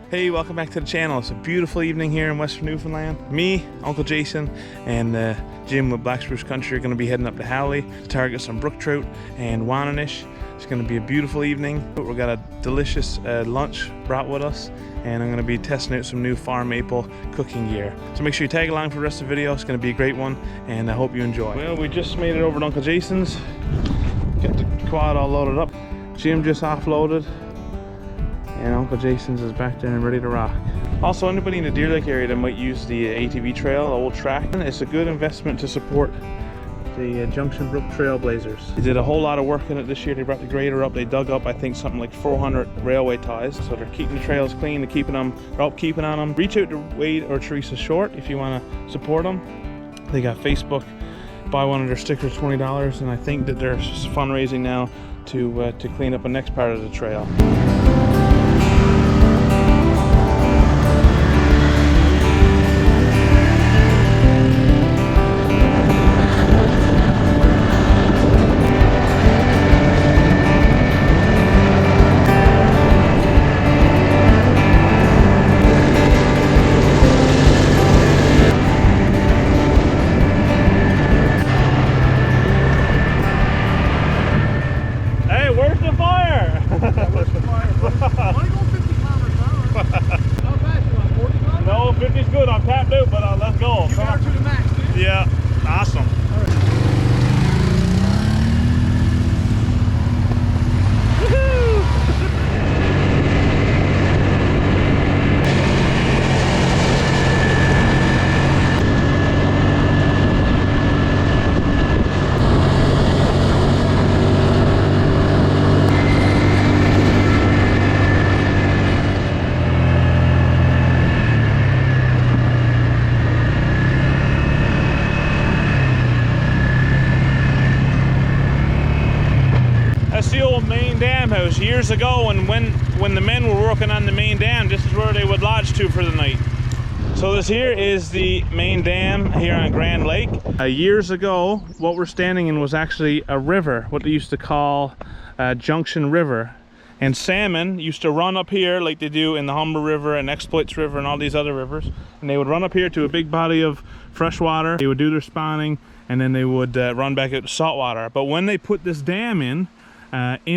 Hey, welcome back to the channel. It's a beautiful evening here in Western Newfoundland. Me, Uncle Jason, and Jim with Black Spruce Country are going to be heading up to Howley to target some brook trout and Wananish. It's going to be a beautiful evening. We've got a delicious lunch brought with us, and I'm going to be testing out some new FireMaple cooking gear. So make sure you tag along for the rest of the video. It's going to be a great one, and I hope you enjoy. Well, we just made it over to Uncle Jason's. Got the quad all loaded up. Jim just offloaded. And Uncle Jason's is back there and ready to rock. Also, anybody in the Deer Lake area that might use the ATV trail, the old track, it's a good investment to support the Junction Brook Trailblazers. They did a whole lot of work in it this year. They brought the grader up. They dug up, I think, something like 400 railway ties. So they're keeping the trails clean. They're keeping them, they're up keeping on them. Reach out to Wade or Teresa Short if you want to support them. They got Facebook. Buy one of their stickers, $20, and I think that they're fundraising now to clean up the next part of the trail. No, 50's good. I'm tapped out, but let's go. You got her to the max, dude. Yeah, awesome. All right. That's the old main dam house years ago, and when the men were working on the main dam, this is where they would lodge to for the night. So this here is the main dam here on Grand Lake. Years ago, what we're standing in was actually a river, what they used to call Junction River. And salmon used to run up here like they do in the Humber River and Exploits River and all these other rivers. And they would run up here to a big body of fresh water. They would do their spawning, and then they would run back out to salt water. But when they put this dam in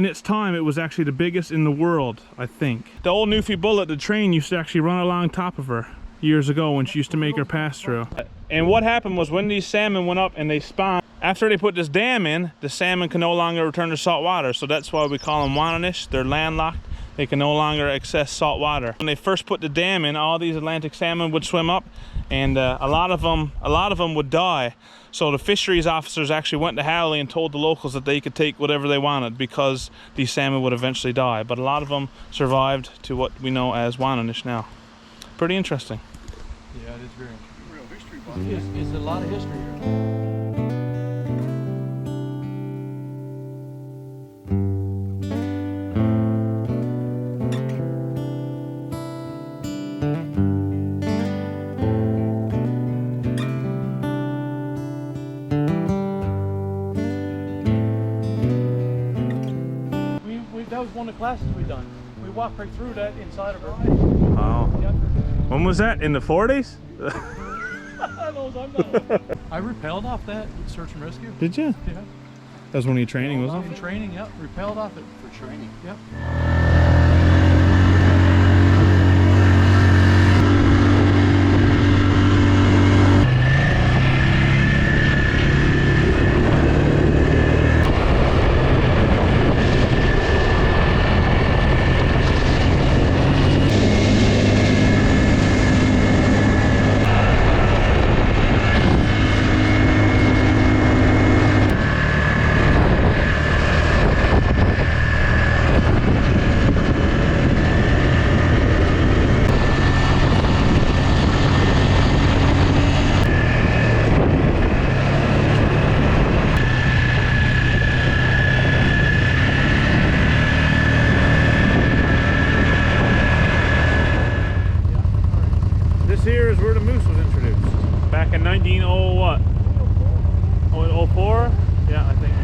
its time, it was actually the biggest in the world, I think. The old Newfie Bullet, the train, used to actually run along top of her years ago when she used to make her pass through. And what happened was when these salmon went up and they spawned, after they put this dam in, the salmon can no longer return to salt water. So that's why we call them Wananish. They're landlocked. They can no longer access salt water. When they first put the dam in, all these Atlantic salmon would swim up, and a lot of them would die. So the fisheries officers actually went to Howley and told the locals that they could take whatever they wanted because these salmon would eventually die. But a lot of them survived to what we know as Wananish now. Pretty interesting. Yeah, it is very interesting. Real history buff. It's a lot of history here. That was one of the classes we done. We walked right through that inside of her. Wow. Yep. When was that? In the 40s? I rappelled off that search and rescue. Did you? Yeah. That was one of your training, wasn't it? In training, yep. Rappelled off it. For training? Yep. This here is where the moose was introduced. Back in 1904? Yeah, I think.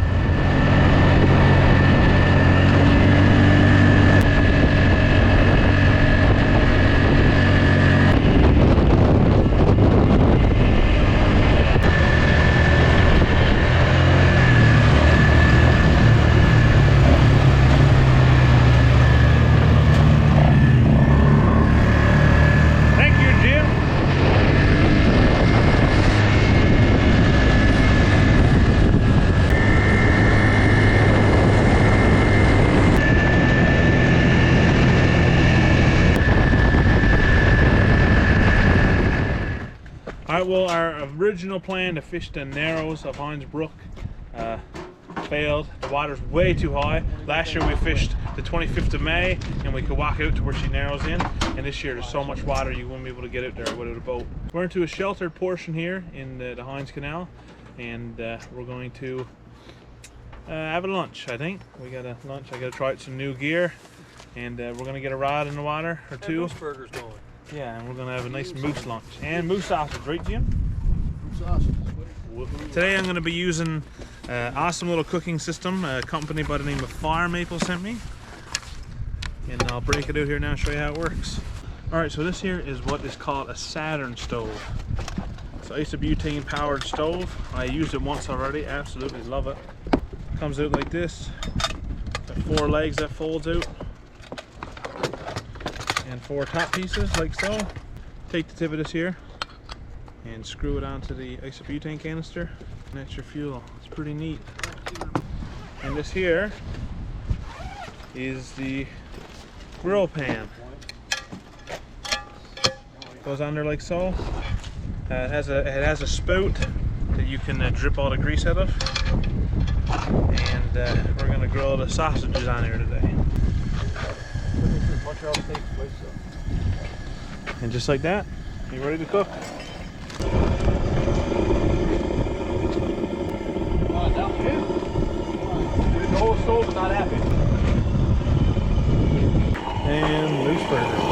So our original plan to fish the narrows of Hines Brook failed. The water's way too high. Last year we fished the 25th of May and we could walk out to where she narrows in, and this year there's so much water you won't be able to get out there without a boat. We're into a sheltered portion here in the Hines Canal, and we're going to have a lunch. I think we got a lunch. I got to try out some new gear, and we're going to get a rod in the water or two. Moose burgers going. Yeah, and we're going to have a nice moose lunch and moose sausage, right, Jim? Moose sausage. Today I'm going to be using an awesome little cooking system a company by the name of FireMaple sent me, and I'll break it out here now and show you how it works. Alright, so this here is what is called a Saturn stove. It's an isobutane powered stove. I used it once already, absolutely love it. Comes out like this. Got 4 legs that folds out, and 4 top pieces like so. Take the tip of this here and screw it onto the isobutane canister, and that's your fuel. It's pretty neat. And this here is the grill pan. Goes on there like so. It has a spout that you can drip all the grease out of, and we're gonna grill the sausages on here today. And just like that, you're ready to cook. The whole stove is not happy. And loose burgers.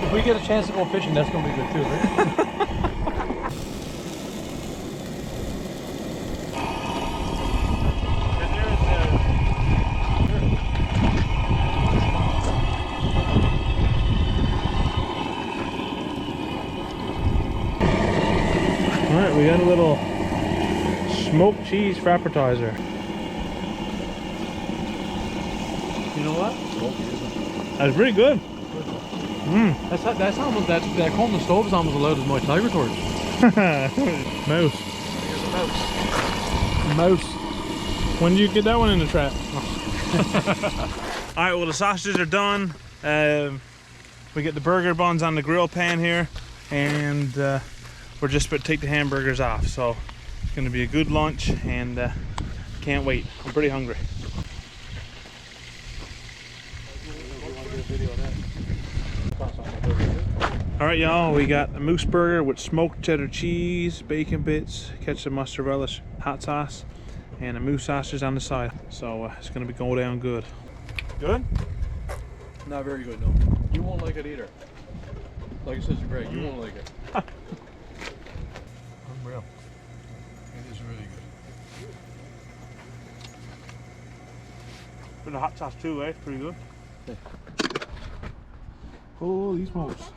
If we get a chance to go fishing, that's going to be good too, right? Alright, we got a little smoked cheese frappertizer. You know what? That's pretty good. That's almost that Coleman stove is almost as loud as my tiger torch. Mouse. Here's a mouse. Mouse. When did you get that one in the trap? Alright, well the sausages are done. We get the burger buns on the grill pan here, and we're just about to take the hamburgers off. So it's going to be a good lunch, and can't wait. I'm pretty hungry. Alright y'all, we got a moose burger with smoked cheddar cheese, bacon bits, ketchup, mustard relish, hot sauce, and a moose sausage on the side. So it's going to be going down good. Good? Not very good, no. You won't like it either. Like I said to Greg, you won't like it. Unreal. It is really good. And the hot sauce too, eh? Pretty good. Holy smokes.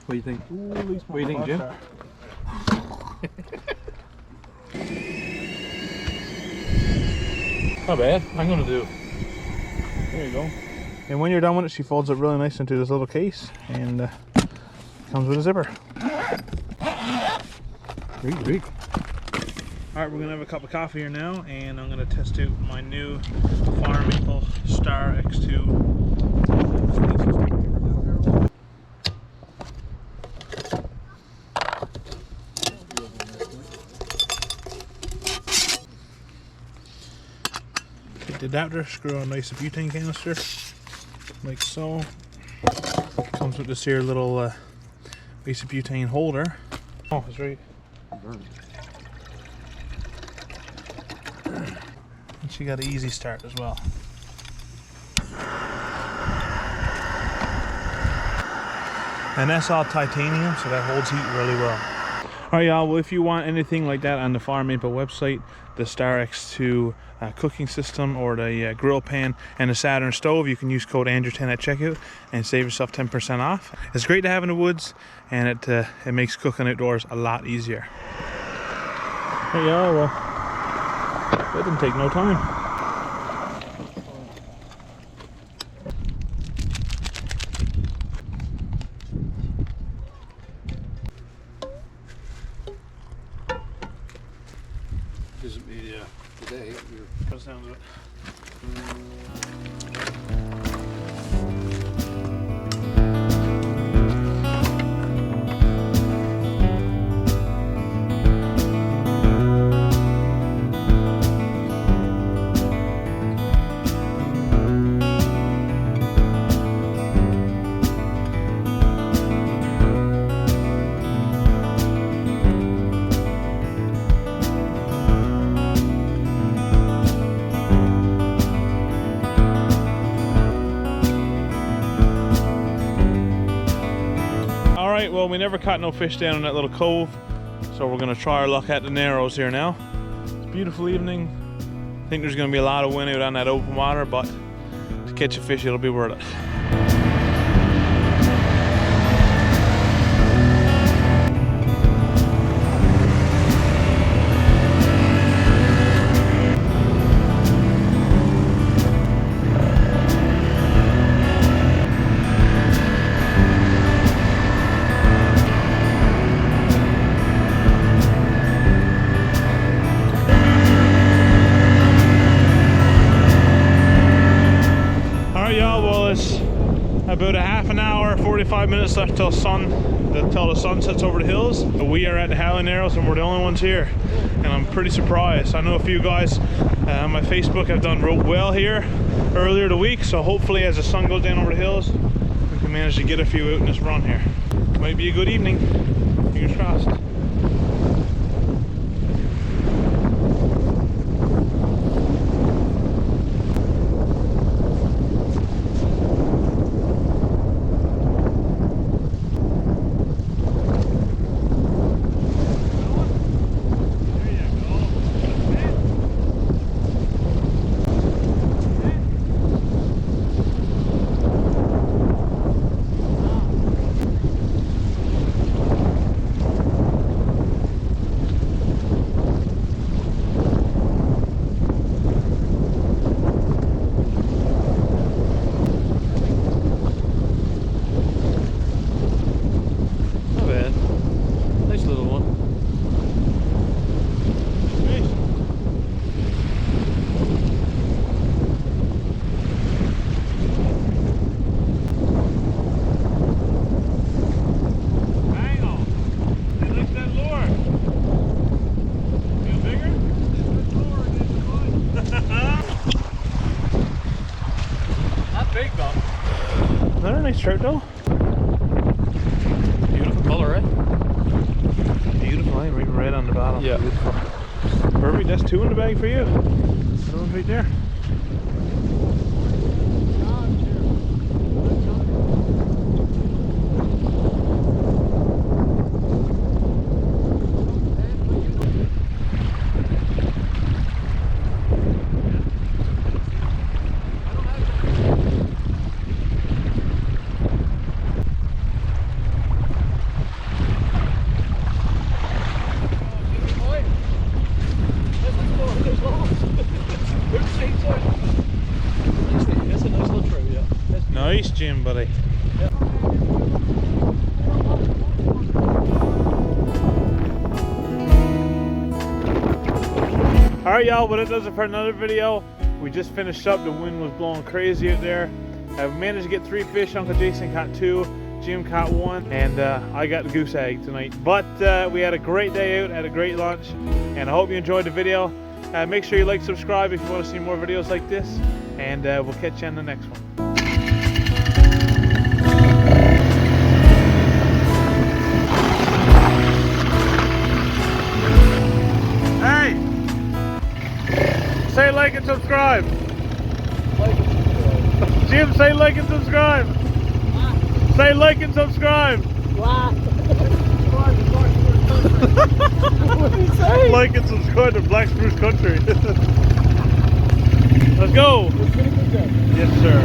What do you think? Holy smokes. What do you think, Jim? Not bad. I'm gonna do. There you go. And when you're done with it, she folds it really nice into this little case, and comes with a zipper. Great. Alright, we're gonna have a cup of coffee here now, and I'm gonna test out my new FireMaple Star X2. Take the adapter, screw on a nice butane canister, like so. Comes with this here little butane holder. Oh, it's right. And she got an easy start as well. And that's all titanium, so that holds heat really well. Alright y'all, well if you want anything like that on the FireMaple website, the Star X2 cooking system, or the grill pan and the Saturn stove, you can use code Andrew10 at checkout and save yourself 10% off. It's great to have in the woods, and it makes cooking outdoors a lot easier. Hey y'all, well, that didn't take no time. Isn't me today. That sounds good. well, we never caught no fish down in that little cove, so we're gonna try our luck at the narrows here now. It's a beautiful evening. I think there's gonna be a lot of wind out on that open water, but to catch a fish, it'll be worth it. About a half an hour, 45 minutes left till the sun sets over the hills. We are at the Howling Narrows and we're the only ones here, and I'm pretty surprised. I know a few guys on my Facebook have done real well here earlier the week, so hopefully as the sun goes down over the hills we can manage to get a few out in this run here. Might be a good evening, fingers crossed. Nice trout though. Beautiful color, eh? Beautiful line, right red on the bottom. Yeah. Beautiful. Perfect, that's two in the bag for you. That one's right there. Nice, Jim, buddy. Yeah. Alright, y'all, but it does it for another video. We just finished up. The wind was blowing crazy out there. I've managed to get 3 fish. Uncle Jason caught 2, Jim caught 1, and I got the goose egg tonight. But we had a great day out, had a great lunch, and I hope you enjoyed the video. Make sure you like, subscribe if you want to see more videos like this, and we'll catch you on the next one. Say like and subscribe. Jim, say like and subscribe. What? Say like and subscribe. What? What did he say? Like and subscribe to Black Spruce Country. Let's go. Let's get a good day. Yes, sir.